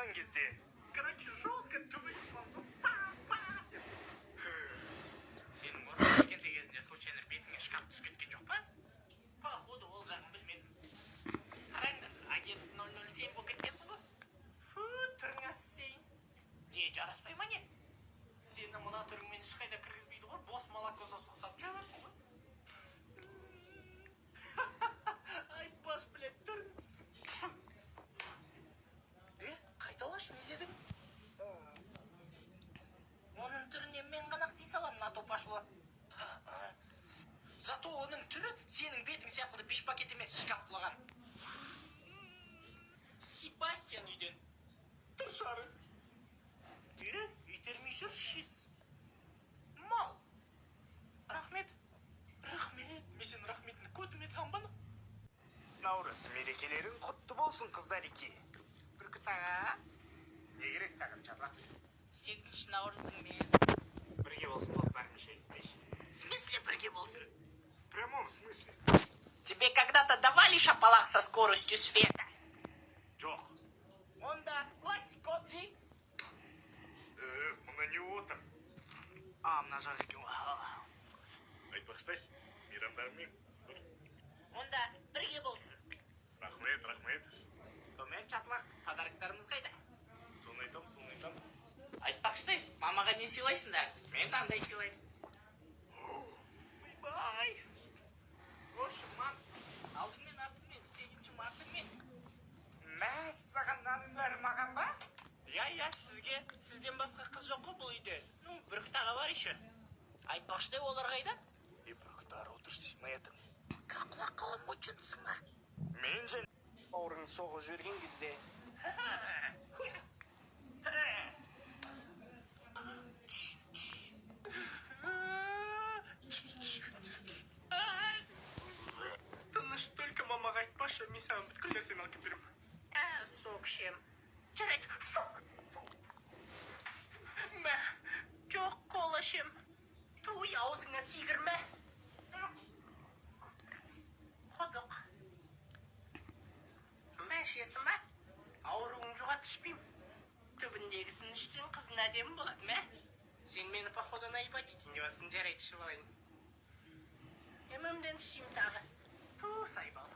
жүрген кезде. Короче, жестко түбі испанцу. Сенің осы кішкентай кезінде случайно бетіңе шкаф түсіп кеткен жоқ па? Походу, ол жағын білмедім. Қараңдар, агент 007 болып кеткенсің ғой. Фу, түрің ассейін. Не, жараспай ма не? Сені мына түріңмен ешқайда кіргізбейді ғой, бос молокоза сұқсап жүрерсің ғой. Айтпас, блядь, түріңіз. Қайталашы, не дедің? Оның түрінен мен ғана қти салам, на топашылы. Зато оның түрі сенің бетің сияқты биш пакет емес шкаф құлаған. Себастьян үйден. Тұршары. Үйтермей жүр шес. Мал. Рахмет. Рахмет. Мен сен рахметіңді көтім етқан баны. Наурыз мерекелерің құтты болсын, қыздар еке. Бүркіт аға. Не керек саған, чатлақ? 7 наурызыңмен. Бірге болсын болып бәрмеше. В смысле бірге болсын? В прямом смысле. Тебе когда-то давали шапалақ со скоростью света? Жоқ. Онда лаки коджи. Мұна не отыр? Мына жақ екен. Айтпақшыдай, мейрамдарымен. Онда бірге болсын. Рахмет, рахмет. Сонымен чатлақ, подарықтарымыз қайда? Соны айтам. Айтпақшыдай, мамаға не сыйлайсыңдар? Мен таңдай сыйлайым. Бай. Қошым, мам. Алдыңмен, артыңмен, 8 мартыңмен. Мәс, саған наныңдар маған ба? Я, сізге. Сізден басқа қыз жоқ қой бұл үйде. Бүркіт аға бар еще. Айтпақшыдай, олар қайда? Бүркіт ары отырсыз ма етім? Қақылақ қалам өтшінсің ба? Мен жен бауырың соғып жіберген кезде. Тыныш, только мамаға айтпашы, мен саған бүткіл нәрсені алып берем. Соқ шем. Жарайды, соқ. Мә, жоқ кола шем. Туй аузыңа сигірме. Құдық. Мә, шесің ба? Ауруың жоға түшпейм. Түбіндегісін ішсен қызын әдемі болады, мә? Сен мені походу наебать етейін девасың, жарайды ішіп алайын. Емімден ішейм тағы. Ту, сайбал.